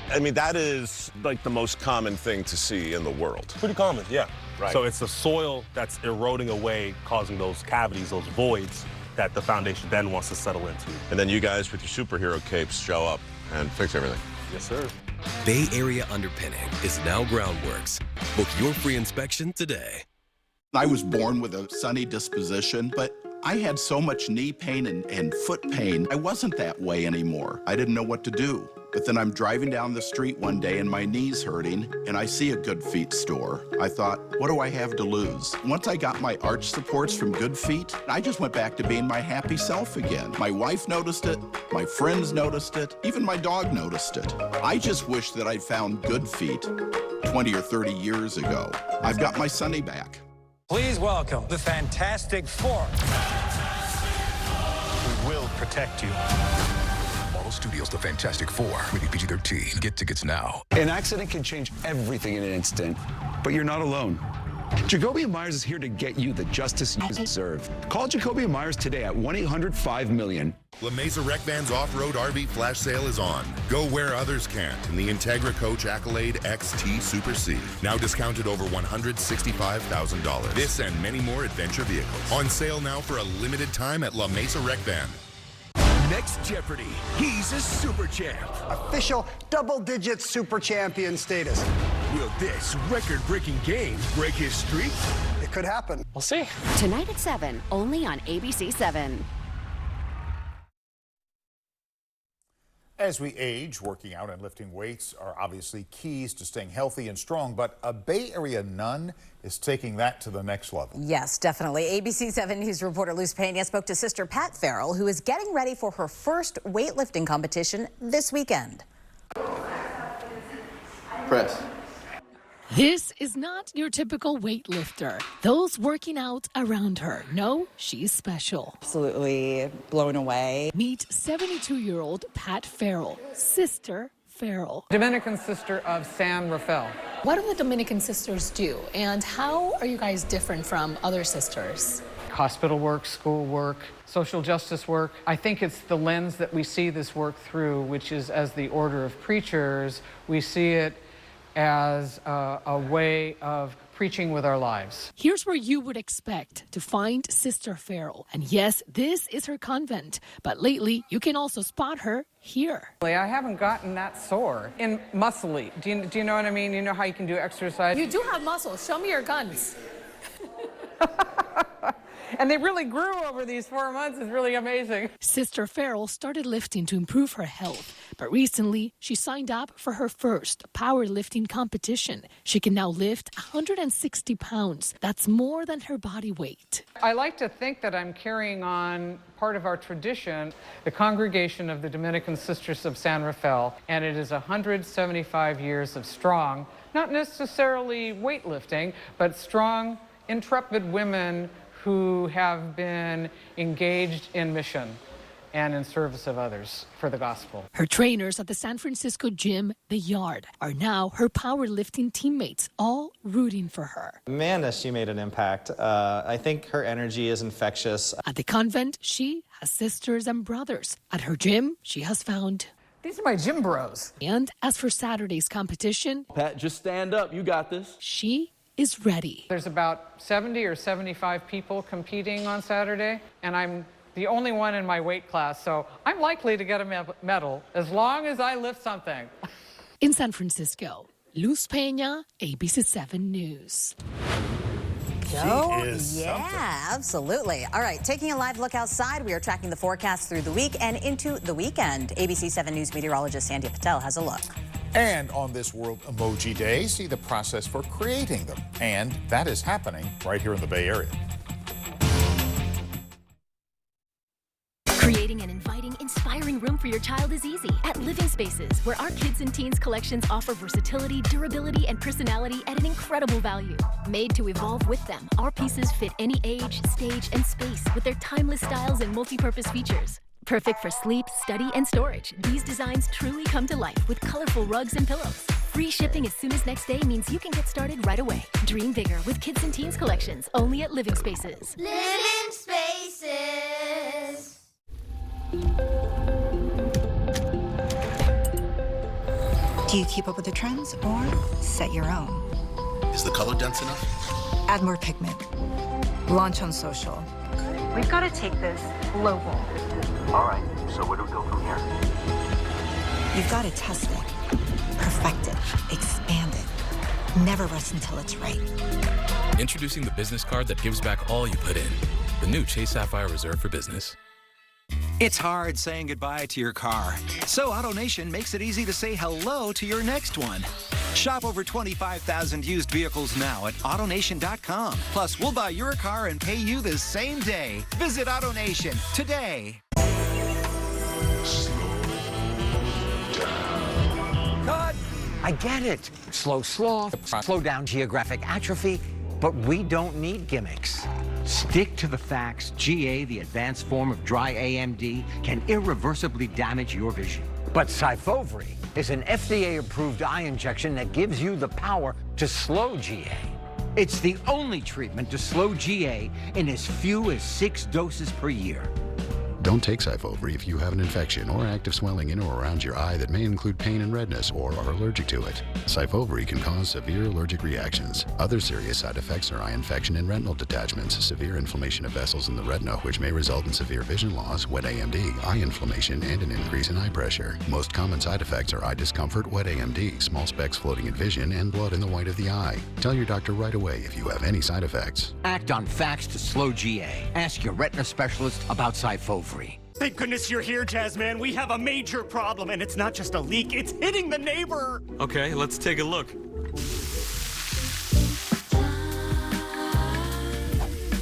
I mean, that is like the most common thing to see in the world. Pretty common, yeah. Right. So it's the soil that's eroding away, causing those cavities, those voids that the foundation then wants to settle into. And then you guys with your superhero capes show up and fix everything. Yes, sir. Bay Area Underpinning is now Groundworks. Book your free inspection today. I was born with a sunny disposition, but I had so much knee pain and foot pain. I wasn't that way anymore. I didn't know what to do. But then I'm driving down the street one day and my knee's hurting, and I see a Good Feet store. I thought, what do I have to lose? Once I got my arch supports from Good Feet, I just went back to being my happy self again. My wife noticed it, my friends noticed it, even my dog noticed it. I just wish that I'd found Good Feet 20 or 30 years ago. I've got my Sunny back. Please welcome the Fantastic Four. We will protect you. Marvel Studios' The Fantastic Four. Rated PG-13. Get tickets now. An accident can change everything in an instant, but you're not alone. Jacoby & Myers is here to get you the justice you deserve. Call Jacoby & Myers today at 1-800-5-MILLION. La Mesa Rec Van's off-road RV flash sale is on. Go where others can't in the Integra Coach Accolade XT Super C. Now discounted over $165,000. This and many more adventure vehicles. On sale now for a limited time at La Mesa Rec Van. Next Jeopardy, he's a super champ. Official double-digit super champion status. Will this record-breaking game break his streak? It could happen. We'll see. Tonight at 7, only on ABC7. As we age, working out and lifting weights are obviously keys to staying healthy and strong, but a Bay Area nun is taking that to the next level. Yes, definitely. ABC7 News reporter Luz Pena spoke to Sister Pat Farrell, who is getting ready for her first weightlifting competition this weekend. Press. This is not your typical weightlifter. Those working out around her know she's special. Absolutely blown away. Meet 72-year-old Pat Farrell, Sister Farrell. Dominican sister of San Rafael. What do the Dominican sisters do, and how are you guys different from other sisters? Hospital work, school work, social justice work. I think it's the lens that we see this work through, which is as the order of preachers, we see it as a way of preaching with our lives. Here's where you would expect to find Sister Farrell. And yes, this is her convent, but lately you can also spot her here. I haven't gotten that sore and muscly. Do you know what I mean? You know how you can do exercise? You do have muscles. Show me your guns. And they really grew over these 4 months. It's really amazing. Sister Farrell started lifting to improve her health, but recently she signed up for her first powerlifting competition. She can now lift 160 pounds. That's more than her body weight. I like to think that I'm carrying on part of our tradition, the Congregation of the Dominican Sisters of San Rafael, and it is 175 years of strong, not necessarily weightlifting, but strong, intrepid women who have been engaged in mission and in service of others for the gospel. Her trainers at the San Francisco gym, The Yard, are now her powerlifting teammates, all rooting for her. Man, has she made an impact. I think her energy is infectious. At the convent, she has sisters and brothers. At her gym, she has found... These are my gym bros. And as for Saturday's competition... Pat, just stand up. You got this. She is ready. There's about 70 or 75 people competing on Saturday, and I'm the only one in my weight class, so I'm likely to get a medal as long as I lift something. In San Francisco, Luz Pena, ABC7 News. go. She is something. Absolutely. All right, taking a live look outside, we are tracking the forecast through the week and into the weekend. ABC7 News meteorologist Sandy Patel has a look. And on this World Emoji Day, see the process for creating them. And that is happening right here in the Bay Area. Creating an inviting, inspiring room for your child is easy at Living Spaces, where our kids and teens collections offer versatility, durability, and personality at an incredible value. Made to evolve with them, our pieces fit any age, stage, and space with their timeless styles and multi-purpose features. Perfect for sleep, study, and storage, these designs truly come to life with colorful rugs and pillows. Free shipping as soon as next day means you can get started right away. Dream bigger with kids and teens collections, only at Living Spaces. Living Spaces. Do you keep up with the trends or set your own? Is the color dense enough? Add more pigment. Launch on social. We've got to take this global. All right, so where do we go from here? You've got to test it, perfect it, expand it. Never rest until it's right. Introducing the business card that gives back all you put in. The new Chase Sapphire Reserve for Business. It's hard saying goodbye to your car. So AutoNation makes it easy to say hello to your next one. Shop over 25,000 used vehicles now at AutoNation.com. Plus, we'll buy your car and pay you the same day. Visit AutoNation today. Cut! I get it. Slow sloth, slow down geographic atrophy, but we don't need gimmicks. Stick to the facts. GA, the advanced form of dry AMD, can irreversibly damage your vision. But Syfovre is an FDA-approved eye injection that gives you the power to slow GA. It's the only treatment to slow GA in as few as 6 doses per year. Don't take Syfovre if you have an infection or active swelling in or around your eye that may include pain and redness or are allergic to it. Syfovre can cause severe allergic reactions. Other serious side effects are eye infection and retinal detachments, severe inflammation of vessels in the retina, which may result in severe vision loss, wet AMD, eye inflammation, and an increase in eye pressure. Most common side effects are eye discomfort, wet AMD, small specks floating in vision, and blood in the white of the eye. Tell your doctor right away if you have any side effects. Act on facts to slow GA. Ask your retina specialist about Syfovre. Thank goodness you're here, Jazzman. We have a major problem, and it's not just a leak, it's hitting the neighbor. Okay, let's take a look.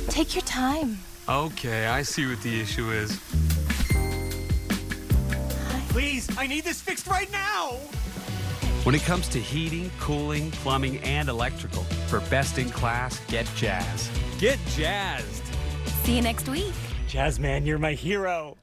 Take your time. Okay, I see what the issue is. Please, I need this fixed right now. When it comes to heating, cooling, plumbing, and electrical, for best in class, get Jazz. Get jazzed. See you next week. Jazzman, you're my hero.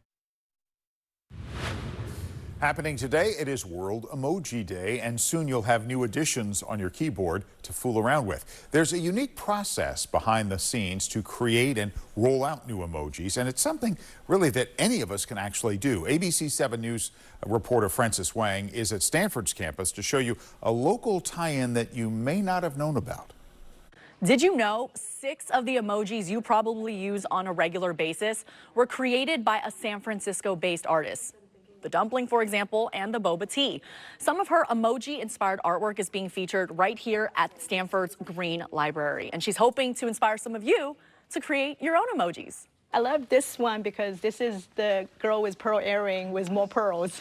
Happening today, it is World Emoji Day, and soon you'll have new additions on your keyboard to fool around with. There's a unique process behind the scenes to create and roll out new emojis, and it's something really that any of us can actually do. ABC7 News reporter Francis Wang is at Stanford's campus to show you a local tie-in that you may not have known about. Did you know 6 of the emojis you probably use on a regular basis were created by a San Francisco-based artist? The dumpling, for example, and the boba tea. Some of her emoji-inspired artwork is being featured right here at Stanford's Green Library, and she's hoping to inspire some of you to create your own emojis. I love this one because this is the girl with pearl earring with more pearls.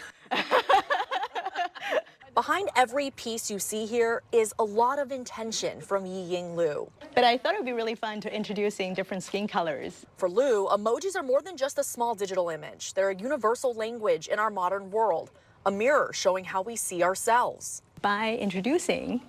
Behind every piece you see here is a lot of intention from Yi-Ying Liu. But I thought it would be really fun to introducing different skin colors. For Liu, emojis are more than just a small digital image. They're a universal language in our modern world, a mirror showing how we see ourselves. By introducing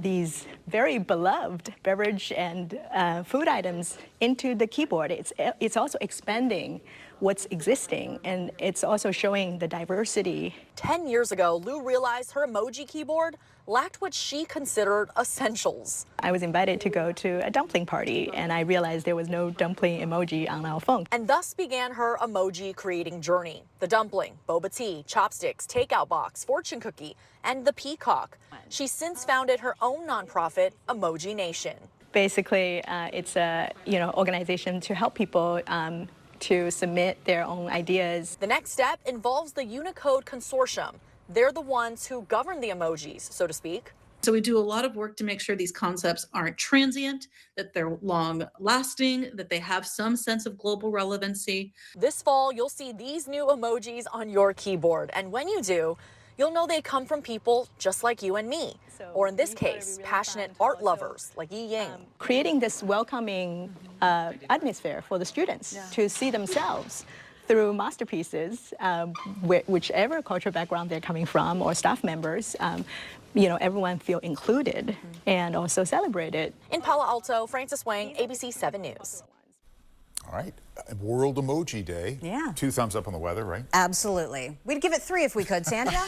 these very beloved beverage and food items into the keyboard, it's also expanding what's existing, and it's also showing the diversity. 10 years ago, Liu realized her emoji keyboard lacked what she considered essentials. I was invited to go to a dumpling party, and I realized there was no dumpling emoji on our phone. And thus began her emoji creating journey. The dumpling, boba tea, chopsticks, takeout box, fortune cookie, and the peacock. She's since founded her own nonprofit, Emoji Nation. Basically, it's a organization to help people to submit their own ideas. The next step involves the Unicode Consortium. They're the ones who govern the emojis, so to speak. So we do a lot of work to make sure these concepts aren't transient, that they're long lasting, that they have some sense of global relevancy. This fall, you'll see these new emojis on your keyboard. And when you do, you'll know they come from people just like you and me. Or in this case, passionate art lovers like Yi Ying. Creating this welcoming atmosphere for the students to see themselves through masterpieces, whichever cultural background they're coming from, or staff members, everyone feel included and also celebrated. In Palo Alto, Francis Wang, ABC7 News. All right. World Emoji Day. Yeah. 2 thumbs up on the weather, right? Absolutely. We'd give it 3 if we could, Sandra.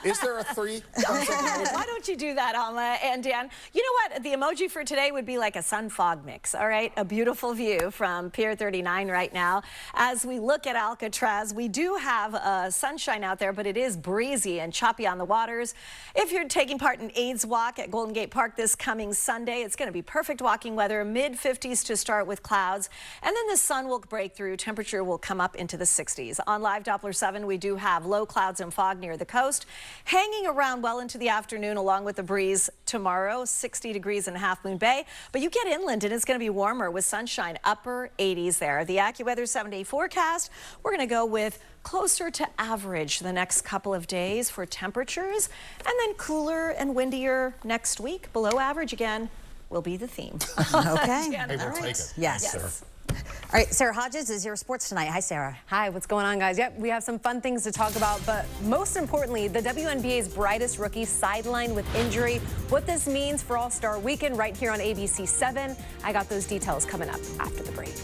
Is there a 3? Why don't you do that, Alma and Dan? You know what? The emoji for today would be like a sun fog mix, all right? A beautiful view from Pier 39 right now. As we look at Alcatraz, we do have sunshine out there, but it is breezy and choppy on the waters. If you're taking part in AIDS Walk at Golden Gate Park this coming Sunday, it's going to be perfect walking weather, mid-50s to start with clouds, and then the sun will break through. Temperature will come up into the 60s. On Live Doppler 7, we do have low clouds and fog near the coast, hanging around well into the afternoon along with the breeze tomorrow, 60 degrees in Half Moon Bay. But you get inland and it's going to be warmer with sunshine, upper 80s there. The AccuWeather 7-day forecast, we're going to go with closer to average the next couple of days for temperatures, and then cooler and windier next week. Below average again will be the theme. Okay. Hey, we'll take it. Yes. Sarah. All right, Sarah Hodges is your sports tonight. Hi, Sarah. Hi, what's going on, guys? Yep, we have some fun things to talk about, but most importantly, the WNBA's brightest rookie sidelined with injury. What this means for All-Star Weekend right here on ABC7. I got those details coming up after the break.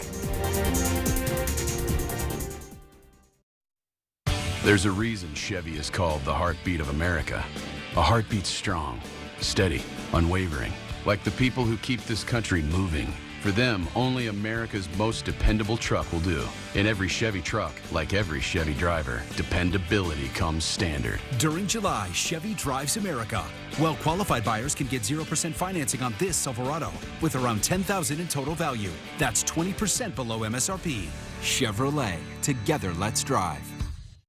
There's a reason Chevy is called the heartbeat of America. A heartbeat strong, steady, unwavering, like the people who keep this country moving. For them, only America's most dependable truck will do. In every Chevy truck, like every Chevy driver, dependability comes standard. During July, Chevy drives America. Well-qualified buyers can get 0% financing on this Silverado with around $10,000 in total value. That's 20% below MSRP. Chevrolet. Together, let's drive.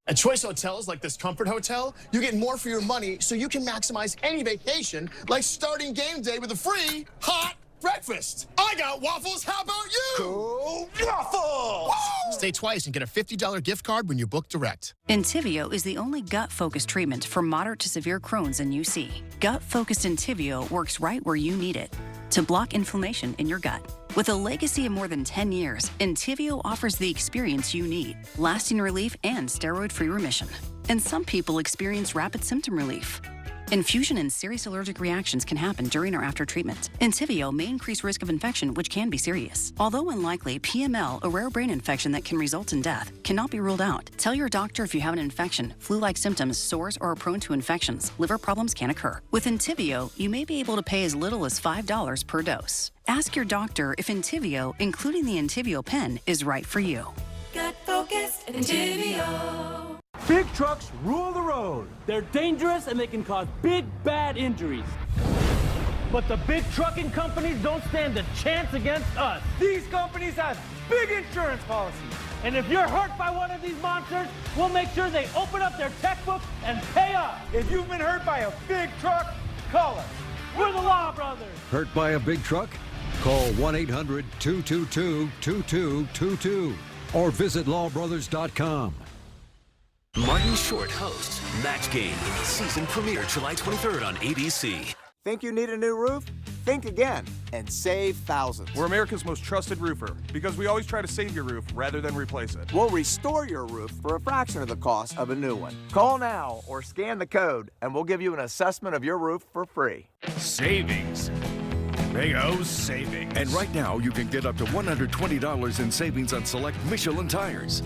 At Choice Hotels, like this Comfort Hotel, you get more for your money so you can maximize any vacation, like starting game day with a free hot breakfast. I got waffles. How about you? Go waffles! Woo! Stay twice and get a $50 gift card when you book direct. Entyvio is the only gut-focused treatment for moderate to severe Crohn's and UC. Gut-focused Entyvio works right where you need it to block inflammation in your gut. With a legacy of more than 10 years, Entyvio offers the experience you need, lasting relief and steroid-free remission. And some people experience rapid symptom relief. Infusion and serious allergic reactions can happen during or after treatment. Entyvio may increase risk of infection, which can be serious. Although unlikely, PML, a rare brain infection that can result in death, cannot be ruled out. Tell your doctor if you have an infection, flu-like symptoms, sores, or are prone to infections. Liver problems can occur. With Entyvio, you may be able to pay as little as $5 per dose. Ask your doctor if Entyvio, including the Entyvio pen, is right for you. Gut-focused Entyvio. Big trucks rule the road. They're dangerous and they can cause big, bad injuries. But the big trucking companies don't stand a chance against us. These companies have big insurance policies. And if you're hurt by one of these monsters, we'll make sure they open up their checkbook and pay up. If you've been hurt by a big truck, call us. We're the Law Brothers. Hurt by a big truck? Call 1-800-222-2222 or visit lawbrothers.com. Martin Short hosts Match Game, season premiere July 23rd on ABC. Think you need a new roof? Think again and save thousands. We're America's most trusted roofer because we always try to save your roof rather than replace it. We'll restore your roof for a fraction of the cost of a new one. Call now or scan the code and we'll give you an assessment of your roof for free. Savings. Big O savings. And right now, you can get up to $120 in savings on select Michelin tires.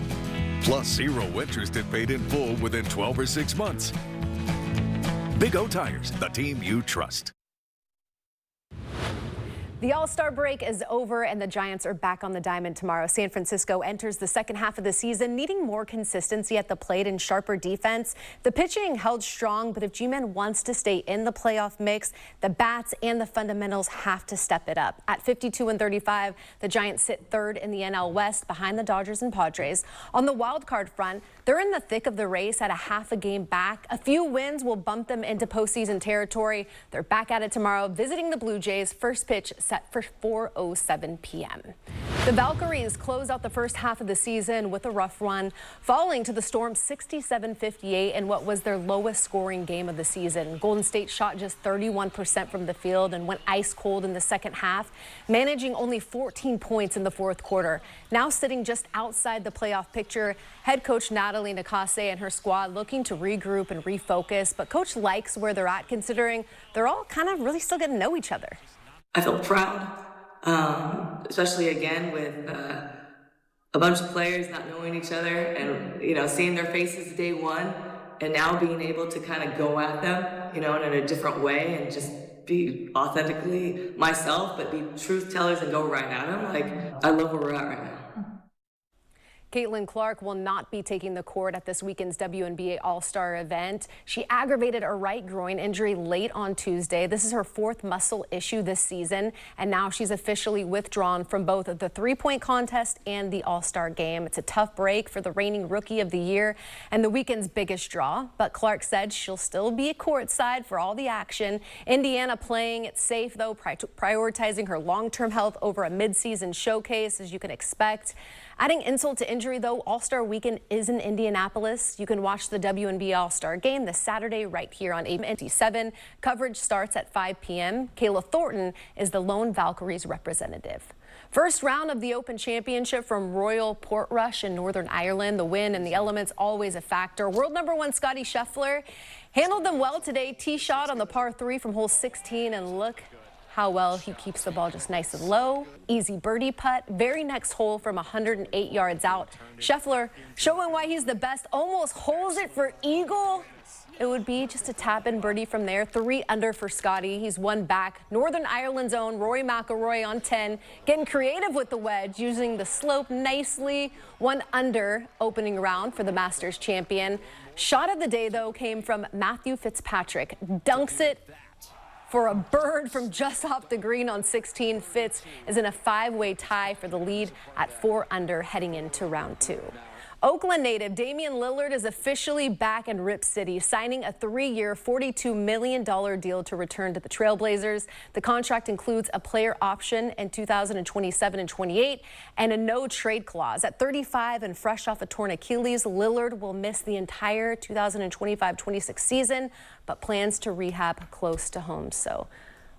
Plus 0 interest if paid in full within 12 or 6 months. Big O Tires, the team you trust. The All-Star break is over and the Giants are back on the diamond tomorrow. San Francisco enters the second half of the season needing more consistency at the plate and sharper defense. The pitching held strong, but if G-Men wants to stay in the playoff mix, the bats and the fundamentals have to step it up. At 52-35, the Giants sit third in the NL West behind the Dodgers and Padres. On the wild card front, they're in the thick of the race at a half a game back. A few wins will bump them into postseason territory. They're back at it tomorrow, visiting the Blue Jays. First pitch set for 4:07 p.m. The Valkyries close out the first half of the season with a rough run, falling to the Storm 67-58 in what was their lowest scoring game of the season. Golden State shot just 31% from the field and went ice cold in the second half, managing only 14 points in the fourth quarter. Now sitting just outside the playoff picture, head coach Natalie Nakase and her squad looking to regroup and refocus, but coach likes where they're at considering they're all kind of really still getting to know each other. I feel proud, especially again with a bunch of players not knowing each other and, seeing their faces day one and now being able to kind of go at them, in a different way and just be authentically myself, but be truth tellers and go right at them. I love where we're at right now. Caitlin Clark will not be taking the court at this weekend's WNBA All-Star event. She aggravated a right groin injury late on Tuesday. This is her fourth muscle issue this season, and now she's officially withdrawn from both the three-point contest and the All-Star game. It's a tough break for the reigning Rookie of the Year and the weekend's biggest draw, but Clark said she'll still be courtside for all the action. Indiana playing it safe, though, prioritizing her long-term health over a midseason showcase, as you can expect. Adding insult to injury, though, All-Star Weekend is in Indianapolis. You can watch the WNBA All-Star Game this Saturday right here on ABC7. Coverage starts at 5 p.m. Kayla Thornton is the lone Valkyries representative. First round of the Open Championship from Royal Portrush in Northern Ireland. The wind and the elements always a factor. World #1 Scottie Scheffler handled them well today. Tee shot on the par 3 from hole 16, and look how well he keeps the ball just nice and low. Easy birdie putt. Very next hole from 108 yards out. Scheffler showing why he's the best. Almost holes it for eagle. It would be just a tap-in birdie from there. 3 under for Scottie. He's one back. Northern Ireland's own Rory McIlroy on 10. Getting creative with the wedge, using the slope nicely. 1 under opening round for the Masters champion. Shot of the day, though, came from Matthew Fitzpatrick. Dunks it for a bird from just off the green on 16. Fitz is in a 5-way tie for the lead at 4 under heading into round 2. Oakland native Damian Lillard is officially back in Rip City, signing a 3-year, $42 million deal to return to the Trailblazers. The contract includes a player option in 2027 and 28 and a no-trade clause. At 35 and fresh off a torn Achilles, Lillard will miss the entire 2025-26 season, but plans to rehab close to home. So,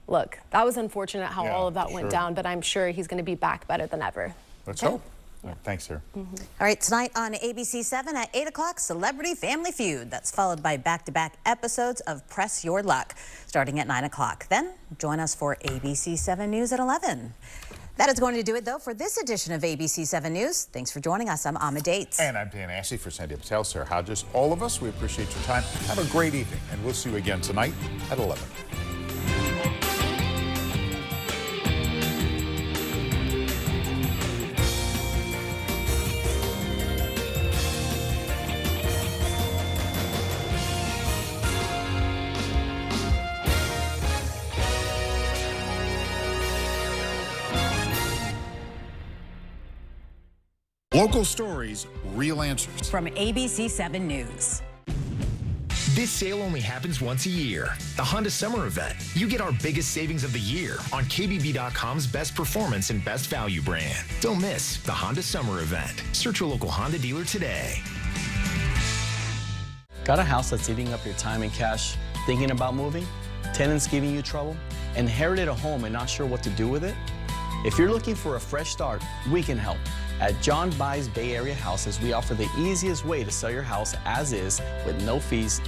look, that was unfortunate how all of that went down, but I'm sure he's going to be back better than ever. Let's hope. Yeah. Thanks, Sarah. All right, tonight on ABC7 at 8 o'clock, Celebrity Family Feud. That's followed by back-to-back episodes of Press Your Luck, starting at 9 o'clock. Then join us for ABC7 News at 11. That is going to do it, though, for this edition of ABC7 News. Thanks for joining us. I'm Amma Dates. And I'm Dan Assey for Sandy Patel, Sarah Hodges. All of us, we appreciate your time. Have a great evening, and we'll see you again tonight at 11. Local stories, real answers. From ABC7 News. This sale only happens once a year. The Honda Summer Event. You get our biggest savings of the year on KBB.com's best performance and best value brand. Don't miss the Honda Summer Event. Search your local Honda dealer today. Got a house that's eating up your time and cash, thinking about moving? Tenants giving you trouble? Inherited a home and not sure what to do with it? If you're looking for a fresh start, we can help. At John Buys Bay Area Houses, we offer the easiest way to sell your house as is with no fees.